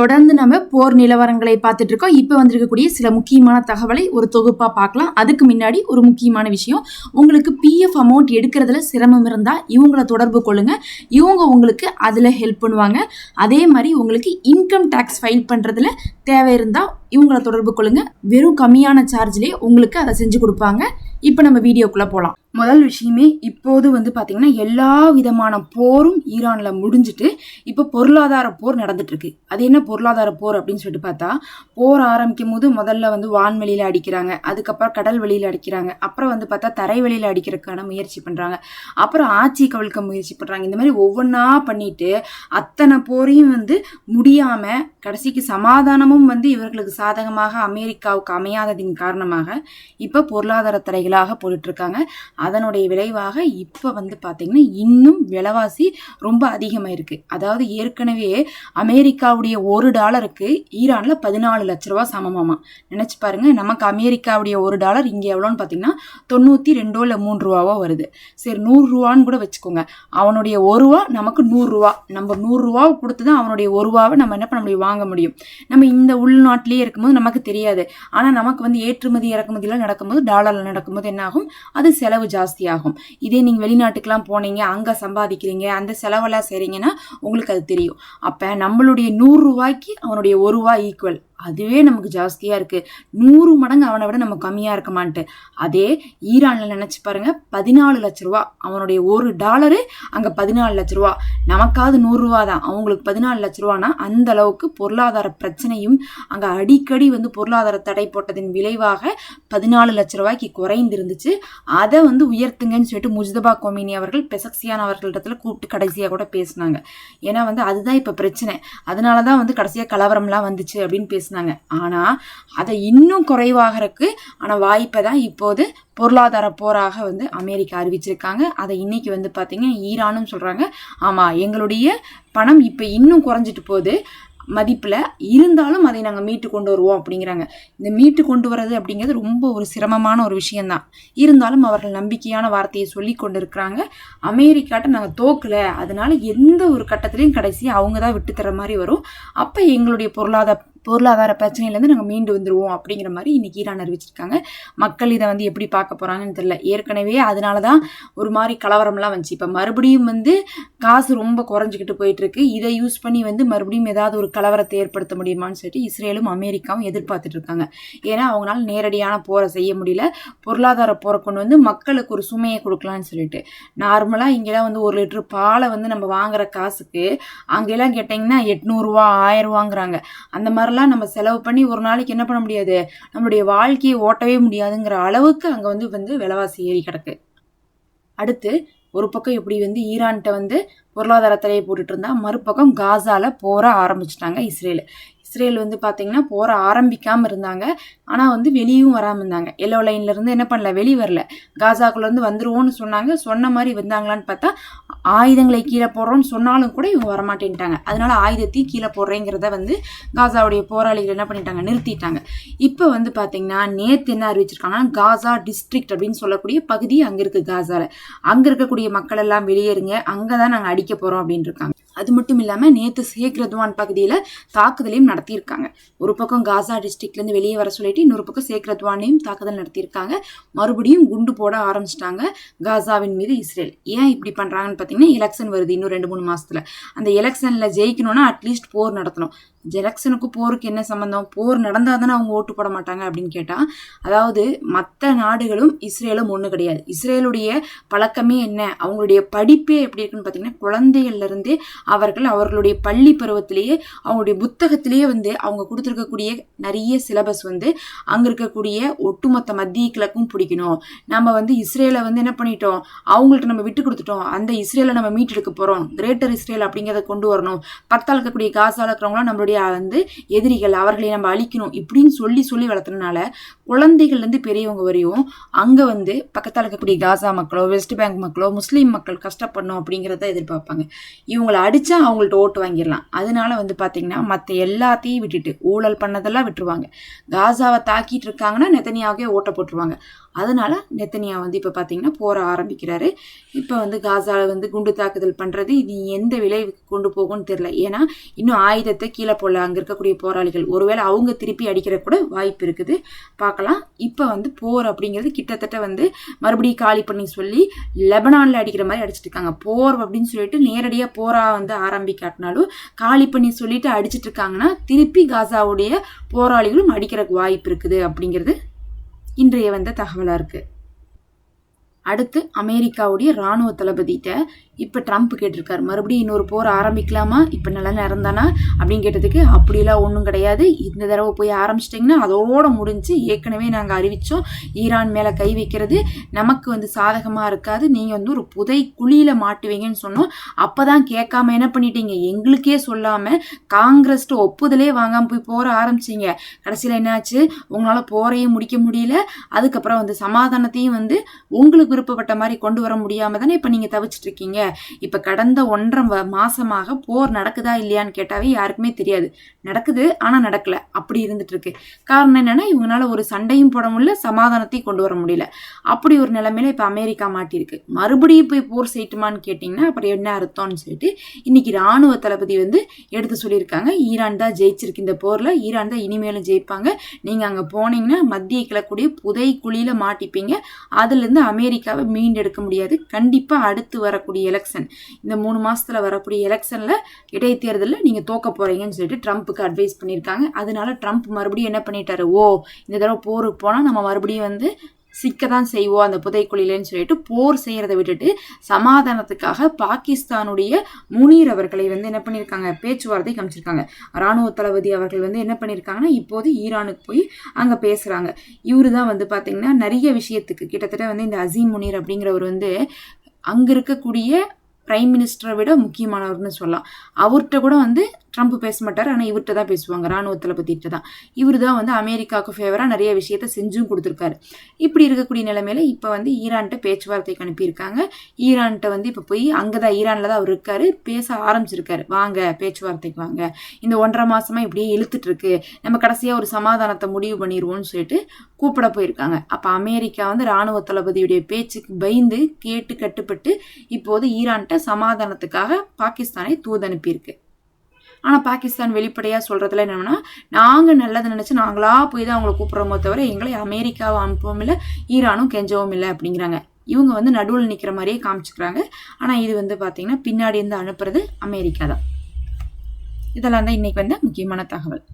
தொடர்ந்து நம்ம போர் நிலவரங்களை பார்த்துட்டு இருக்கோம். இப்போ வந்திருக்கக்கூடிய சில முக்கியமான தகவலை ஒரு தொகுப்பா பார்க்கலாம். அதுக்கு முன்னாடி ஒரு முக்கியமான விஷயம், உங்களுக்கு பிஎஃப் அமௌண்ட் எடுக்கிறதுல சிரமம் இருந்தால் இவங்களை தொடர்பு கொள்ளுங்க. இவங்க உங்களுக்கு அதில் ஹெல்ப் பண்ணுவாங்க. அதே மாதிரி உங்களுக்கு இன்கம் டேக்ஸ் ஃபைல் பண்ணுறதுல தேவை இருந்தால் இவங்களை தொடர்பு கொள்ளுங்க. வெறும் கம்மியான சார்ஜ்லேயே உங்களுக்கு அதை செஞ்சு கொடுப்பாங்க. இப்போ நம்ம வீடியோக்குள்ளே போகலாம். முதல் விஷயமே, இப்போது பார்த்தீங்கன்னா எல்லா விதமான போரும் ஈரானில் முடிஞ்சிட்டு இப்போ பொருளாதார போர் நடந்துட்டு இருக்கு. அது என்ன பொருளாதார போர் அப்படின்னு சொல்லிட்டு பார்த்தா, போர் ஆரம்பிக்கும் போது முதல்ல வான்வெளியில் அடிக்கிறாங்க, அதுக்கப்புறம் கடல் வெளியில் அடிக்கிறாங்க, அப்புறம் பார்த்தா தரை வெளியில் அடிக்கிறதுக்கான முயற்சி பண்ணுறாங்க, அப்புறம் ஆட்சி கவிழ்க்க முயற்சி பண்ணுறாங்க. இந்த மாதிரி ஒவ்வொன்றா பண்ணிட்டு அத்தனை போரையும் முடியாமல் கடைசிக்கு சமாதானமும் இவர்களுக்கு சாதகமாக அமெரிக்காவுக்கு அமையாததின் காரணமாக இப்போ பொருளாதார தடைகளாக போட்டுட்ருக்காங்க. அதனுடைய விளைவாக இப்போ பார்த்தீங்கன்னா இன்னும் விலைவாசி ரொம்ப அதிகமாக இருக்குது. அதாவது ஏற்கனவே அமெரிக்காவுடைய $1 ஈரானில் 14 லட்ச ரூபா சமமாமா. நினச்சி பாருங்க, நமக்கு அமெரிக்காவுடைய $1 இங்கே எவ்வளோன்னு பார்த்தீங்கன்னா 92 இல்லை 3 ரூபாவோ வருது. சரி, 100 ரூபான்னு கூட வச்சுக்கோங்க. அவனுடைய $1 நமக்கு 100 ரூபா. நம்ம 100 ரூபாவை கொடுத்து தான் அவனுடைய $1 நம்ம என்ன பண்ண முடியும், வாங்க முடியும். நம்ம இந்த உள்நாட்டிலேயே இருக்கும்போது நமக்கு தெரியாது. ஆனால் நமக்கு ஏற்றுமதி இறக்குமதியில் நடக்கும்போது, டாலரில் நடக்கும்போது என்ன ஆகும், அது செலவு ஜாஸ்தியாகும். இதே நீங்கள் வெளிநாட்டுக்கெல்லாம் போனீங்க, அங்கே சம்பாதிக்கிறீங்க, அந்த செலவெல்லாம் செய்கிறீங்கன்னா உங்களுக்கு அது தெரியும். அப்போ நம்மளுடைய 100 ரூபாய்க்கு அவனுடைய $1 ஈக்குவல். அதுவே நமக்கு ஜாஸ்தியாக இருக்குது. 100 மடங்கு அவனை விட நம்ம கம்மியாக இருக்கமான்ட்டு. அதே ஈரானில் நினச்சி பாருங்க, 14 லட்ச ரூபா. அவனுடைய $1 அங்கே 14 லட்ச ரூபா. நமக்காவது 100 ரூபா தான், அவங்களுக்கு 14 லட்ச ரூபானா அந்த அளவுக்கு பொருளாதார பிரச்சனையும் அங்கே அடிக்கடி பொருளாதார தடை போட்டதின் விளைவாக 14 லட்ச ரூபாய்க்கு குறைந்திருந்துச்சு. அதை உயர்த்துங்கன்னு சொல்லிட்டு முஜ்தபா கொமினி அவர்கள் பெசக்சியான் அவர்களிடத்துல கூப்பிட்டு கடைசியாக கூட பேசினாங்க. ஏன்னா அதுதான் இப்போ பிரச்சனை. அதனால தான் கடைசியாக கலவரம்லாம் வந்துச்சு அப்படின்னு பேசினாங்க. ஆனா அதை இன்னும் குறைவாகிறதுக்கு வாய்ப்பை தான் இப்போது பொருளாதார போராக அமெரிக்கா அறிவிச்சிருக்காங்க. அதை இன்னைக்கு பார்த்தீங்கன்னா ஈரானும் சொல்றாங்க, ஆமா எங்களுடைய பணம் இப்போ இன்னும் குறைஞ்சிட்டு போகுது மதிப்பில், இருந்தாலும் அதை நாங்கள் மீட்டு கொண்டு வருவோம் அப்படிங்கிறாங்க. இந்த மீட்டு கொண்டு வர்றது அப்படிங்கிறது ரொம்ப ஒரு சிரமமான ஒரு விஷயம்தான். இருந்தாலும் அவர்கள் நம்பிக்கையான வார்த்தையை சொல்லி கொண்டு இருக்கிறாங்க. அமெரிக்காட்ட நாங்கள் தோக்கலை, அதனால எந்த ஒரு கட்டத்திலையும் கடைசியாக அவங்க தான் விட்டு தர மாதிரி வரும். அப்போ எங்களுடைய பொருளாதார பிரச்சனையிலேருந்து நாங்கள் மீண்டு வந்துடுவோம் அப்படிங்கிற மாதிரி இன்னைக்கு ஈரான் அறிவிச்சிருக்காங்க. மக்கள் இதை எப்படி பார்க்க போகிறாங்கன்னு தெரியல. ஏற்கனவே அதனால தான் ஒரு மாதிரி கலவரம்லாம் வந்துச்சு. இப்போ மறுபடியும் காசு ரொம்ப குறைஞ்சிக்கிட்டு போயிட்டுருக்கு. இதை யூஸ் பண்ணி மறுபடியும் ஏதாவது ஒரு கலவரத்தை ஏற்படுத்த முடியுமான்னு சொல்லிட்டு இஸ்ரேலும் அமெரிக்காவும் எதிர்பார்த்துட்டு இருக்காங்க. ஏன்னா அவங்களால நேரடியான போரை செய்ய முடியல. பொருளாதார போரை கொண்டு மக்களுக்கு ஒரு சுமையை கொடுக்கலான்னு சொல்லிட்டு. நார்மலாக இங்கெல்லாம் 1 லிட்டர் பாலை நம்ம வாங்குற காசுக்கு அங்கெல்லாம் கேட்டிங்கன்னா 800 ரூபா 1000 ரூபாங்கிறாங்க. அந்த மாதிரி நம்ம செலவு பண்ணி ஒரு நாளைக்கு என்ன பண்ண முடியாது, நம்மளுடைய வாழ்க்கையை ஓட்டவே முடியாதுங்கிற அளவுக்கு அங்கே விலைவாசி ஏறி கிடக்கு. அடுத்து ஒரு பக்கம் இப்படி ஈரான்கிட்ட பொருளாதார தடையை போட்டுட்டு இருந்தா, மறுபக்கம் காசால போற ஆரம்பிச்சிட்டாங்க இஸ்ரேல் பார்த்தீங்கன்னா போற ஆரம்பிக்காமல் இருந்தாங்க. ஆனால் வெளியும் வராமல் இருந்தாங்க. எல்லோ லைன்லேருந்து என்ன பண்ணல, வெளியே வரல. காசாக்குள்ளேருந்து வந்துருவோன்னு சொன்னாங்க. சொன்ன மாதிரி வந்தாங்களான்னு பார்த்தா ஆயுதங்களை கீழே போடுறோன்னு சொன்னாலும் கூட இவங்க வரமாட்டேன்ட்டாங்க. அதனால ஆயுதத்தையும் கீழே போடுறேங்கிறத காசாவுடைய போராளிகள் என்ன பண்ணிட்டாங்க, நிறுத்திட்டாங்க. இப்போ பார்த்தீங்கன்னா நேற்று என்ன அறிவிச்சிருக்காங்கன்னா, காசா டிஸ்ட்ரிக்ட் அப்படின்னு சொல்லக்கூடிய பகுதி அங்கே இருக்குது. காசாவில் அங்கே இருக்கக்கூடிய மக்கள் எல்லாம் வெளியேறுங்க, அங்கே தான் நாங்கள் அடிக்க போகிறோம் அப்படின்னு இருக்காங்க. அது மட்டும் இல்லாமல் நேற்று ஷேக் ரத்வான் பகுதியில் தாக்குதலையும் நடத்தியிருக்காங்க. ஒரு பக்கம் காசா டிஸ்ட்ரிக்ட்லேருந்து வெளியே வர சொல்லிட்டு இன்னொரு பக்கம் ஷேக் ரத்வானையும் தாக்குதல் நடத்தியிருக்காங்க. மறுபடியும் குண்டு போட ஆரம்பிச்சிட்டாங்க காசாவின் மீது இஸ்ரேல். ஏன் இப்படி பண்ணுறாங்கன்னு பார்த்தீங்கன்னா, எலெக்ஷன் வருது இன்னும் 2-3 மாதத்தில். அந்த எலெக்ஷனில் ஜெயிக்கணும்னா அட்லீஸ்ட் போர் நடத்தணும். எலெக்ஷனுக்கு போருக்கு என்ன சம்பந்தம், போர் நடந்தால் தானே அவங்க ஓட்டு போட மாட்டாங்க அப்படின்னு கேட்டால், அதாவது மற்ற நாடுகளும் இஸ்ரேலும் ஒன்று கிடையாது. இஸ்ரேலுடைய பழக்கமே என்ன, அவங்களுடைய படிப்பே எப்படி இருக்குன்னு பார்த்தீங்கன்னா, குழந்தைகள்லேருந்தே அவர்களுடைய பள்ளி பருவத்திலேயே அவங்களுடைய புத்தகத்திலேயே அவங்க கொடுத்துருக்கக்கூடிய நிறைய சிலபஸ் அங்கே இருக்கக்கூடிய ஒட்டுமொத்த மத்திய கிழக்கும் பிடிக்கணும். நம்ம இஸ்ரேலை என்ன பண்ணிட்டோம், அவங்கள்ட்ட நம்ம விட்டு கொடுத்துட்டோம், அந்த இஸ்ரேலை நம்ம மீட்டெடுக்க போகிறோம், கிரேட்டர் இஸ்ரேல் அப்படிங்கிறத கொண்டு வரணும், பக்கத்தில் இருக்கக்கூடிய காசால இருக்கிறவங்களாம் நம்மளுடைய எதிரிகள், அவர்களை நம்ம அழிக்கணும் இப்படின்னு சொல்லி வளர்த்தனால குழந்தைகள்லேருந்து பெரியவங்க வரையும் அங்கே பக்கத்தில் இருக்கக்கூடிய காசா மக்களோ வெஸ்ட் பேங்க் மக்களோ முஸ்லீம் மக்கள் கஷ்டப்படணும் அப்படிங்கிறத எதிர்பார்ப்பாங்க. இவங்களை அடித்தா அவங்கள்ட்ட ஓட்டு வாங்கிடலாம். அதனால பார்த்தீங்கன்னா மற்ற எல்லாத்தையும் விட்டுட்டு ஊழல் பண்ணதெல்லாம் விட்டுருவாங்க. காசாவை தாக்கிட்டு இருக்காங்கன்னா நெதன்யாவுக்கே ஓட்ட போட்டுருவாங்க. அதனால நெத்தனியா வந்து இப்போ பார்த்தீங்கன்னா போற ஆரம்பிக்கிறாரு. இப்போ வந்து காசாவில் வந்து குண்டு தாக்குதல் பண்ணுறது இது எந்த விளைவுக்கு கொண்டு போகும்னு தெரியல. ஏன்னா இன்னும் ஆயுதத்தை கீழே போடல அங்கே இருக்கக்கூடிய போராளிகள். ஒருவேளை அவங்க திருப்பி அடிக்கிற கூட வாய்ப்பு இருக்குது, பார்க்கலாம். இப்போ வந்து போர் அப்படிங்கிறது கிட்டத்தட்ட வந்து மறுபடியும் காலி பண்ணி சொல்லி லெபனானில் அடிக்கிற மாதிரி அடிச்சிட்டு இருக்காங்க. போர் அப்படின்னு சொல்லிட்டு நேரடியாக போரா வந்து ஆரம்பிக்காட்டினாலும் காலி பண்ணி சொல்லிட்டு அடிச்சிட்டு இருக்காங்கன்னா திருப்பி காசாவுடைய போராளிகளும் அடிக்கிறதுக்கு வாய்ப்பு இருக்குது அப்படிங்கிறது இன்றைய வந்த தகவலாக இருக்குது. அடுத்து அமெரிக்காவுடைய இராணுவ தளபதிகிட்ட இப்போ ட்ரம்ப் கேட்டிருக்காரு, மறுபடியும் இன்னொரு போர் ஆரம்பிக்கலாமா, இப்போ நல்ல நேரம் தானா அப்படின்னு கேட்டதுக்கு அப்படிலாம் ஒன்றும் கிடையாது, இந்த தடவை போய் ஆரம்பிச்சிட்டிங்கன்னா அதோட முடிஞ்சு, ஏற்கனவே நாங்கள் அறிவித்தோம் ஈரான் மேலே கை வைக்கிறது நமக்கு வந்து சாதகமாக இருக்காது, நீங்கள் வந்து ஒரு புதை குழியில் மாட்டுவீங்கன்னு சொன்னோம். அப்போ தான் கேட்காம என்ன பண்ணிட்டீங்க, எங்களுக்கே சொல்லாமல் காங்கிரஸ்ட்டு ஒப்புதலே வாங்காமல் போய் போற ஆரம்பிச்சிங்க. கடைசியில் என்னாச்சு, உங்களால் போரையும் முடிக்க முடியல, அதுக்கப்புறம் வந்து சமாதானத்தையும் வந்து உங்களுக்கு விருப்பப்பட்ட மாதிரி கொண்டு வர முடியாம தானே இப்போ நீங்கள் தவிச்சிட்டு இருக்கீங்க. இப்போ கடந்த 1.5 மாசமாக போர் நடக்குதா இல்லையான்னு கேட்டாவே யாருக்குமே தெரியாது. நடக்குது, ஆனால் நடக்கல, அப்படி இருந்துட்டு இருக்கு. காரணம் என்னன்னா இவங்களால ஒரு சண்டையும் போட முடியல, சமாதானத்தையும் கொண்டு வர முடியல. அப்படி ஒரு நிலைமையில இப்போ அமெரிக்கா மாட்டிருக்கு. மறுபடியும் போய் போர் செய்யட்டுமான்னு கேட்டிங்கன்னா அப்படி என்ன அர்த்தம்னு சொல்லிட்டு இன்னைக்கு இராணுவ தளபதி வந்து எடுத்து சொல்லியிருக்காங்க, ஈரான் தான் ஜெயிச்சிருக்கு இந்த போரில், ஈரான் தான் இனிமேலும் ஜெயிப்பாங்க, நீங்கள் அங்கே போனீங்கன்னா மத்திய கிழக்கூடிய புதை குழியில மாட்டிப்பீங்க, அதுலேருந்து அமெரிக்காவை மீண்டெடுக்க முடியாது. கண்டிப்பாக அடுத்து வரக்கூடிய எலெக்ஷன், இந்த 3 மாசத்துல வரக்கூடிய எலெக்ஷன்ல இடைத்தேர்தலில் நீங்க தோக்க போறீங்கன்னு சொல்லிட்டு ட்ரம்ப்புக்கு அட்வைஸ் பண்ணியிருக்காங்க. அதனால ட்ரம்ப் மறுபடியும் என்ன பண்ணிட்டாரு, இந்த தடவை போருக்கு போனா நம்ம மறுபடியும் வந்து சிக்கதான் செய்வோம் அந்த புதைக்குழிலன்னு சொல்லிட்டு போர் செய்யறதை விட்டுட்டு சமாதானத்துக்காக பாகிஸ்தானுடைய முனீர் அவர்களை வந்து என்ன பண்ணியிருக்காங்க, பேச்சுவார்த்தை காமிச்சிருக்காங்க. இராணுவ தளபதி அவர்கள் வந்து என்ன பண்ணியிருக்காங்கன்னா இப்போது ஈரானுக்கு போய் அங்கே பேசுகிறாங்க. இவரு தான் வந்து பார்த்தீங்கன்னா நிறைய விஷயத்துக்கு கிட்டத்தட்ட வந்து இந்த அசீம் முனீர் அப்படிங்கிறவர் வந்து அங்கே இருக்கக்கூடிய பிரைம் மினிஸ்டரை விட முக்கியமானவர்னு சொல்லலாம். அவர்கிட்ட கூட வந்து ட்ரம்ப் பேச மாட்டார், ஆனால் இவர்கிட்ட தான் பேசுவாங்க, இராணுவ தளபதிகிட்ட தான். இவர் தான் வந்து அமெரிக்காவுக்கு ஃபேவராக நிறைய விஷயத்த செஞ்சும் கொடுத்துருக்காரு. இப்படி இருக்கக்கூடிய நிலைமையில இப்போ வந்து ஈரான்கிட்ட பேச்சுவார்த்தைக்கு அனுப்பியிருக்காங்க. ஈரான்கிட்ட வந்து இப்போ போய் அங்கே தான் ஈரானில் தான் அவர் இருக்காரு, பேச ஆரம்பிச்சிருக்காரு, வாங்க பேச்சுவார்த்தைக்கு வாங்க, இந்த 1.5 மாசமா இப்படியே இழுத்துட்டு இருக்கு, நம்ம கடைசியாக ஒரு சமாதானத்தை முடிவு பண்ணிடுவோம்னு சொல்லிட்டு கூப்பிட போயிருக்காங்க. அப்போ அமெரிக்கா வந்து இராணுவ தளபதியுடைய பேச்சுக்கு பயந்து கேட்டு கட்டுப்பட்டு இப்போது ஈரான்கிட்ட சமாதானத்துக்காக பாகிஸ்தானை தூது அனுப்பியிருக்கு. ஆனால் பாகிஸ்தான் வெளிப்படையாக சொல்கிறதுல என்னன்னா, நாங்கள் நல்லது நினச்சி நாங்களா போய் தான் அவங்கள கூப்பிட்றோமோ தவிர எங்களை அமெரிக்காவை அனுப்பவும் இல்லை, ஈரானும் கெஞ்சவும் இல்லை அப்படிங்கிறாங்க. இவங்க வந்து நடுவில் நிற்கிற மாதிரியே காமிச்சுக்கிறாங்க. ஆனால் இது வந்து பார்த்தீங்கன்னா பின்னாடி இருந்து அனுப்புறது அமெரிக்கா தான். இதெல்லாம் தான் இன்னைக்கு வந்த முக்கியமான தகவல்.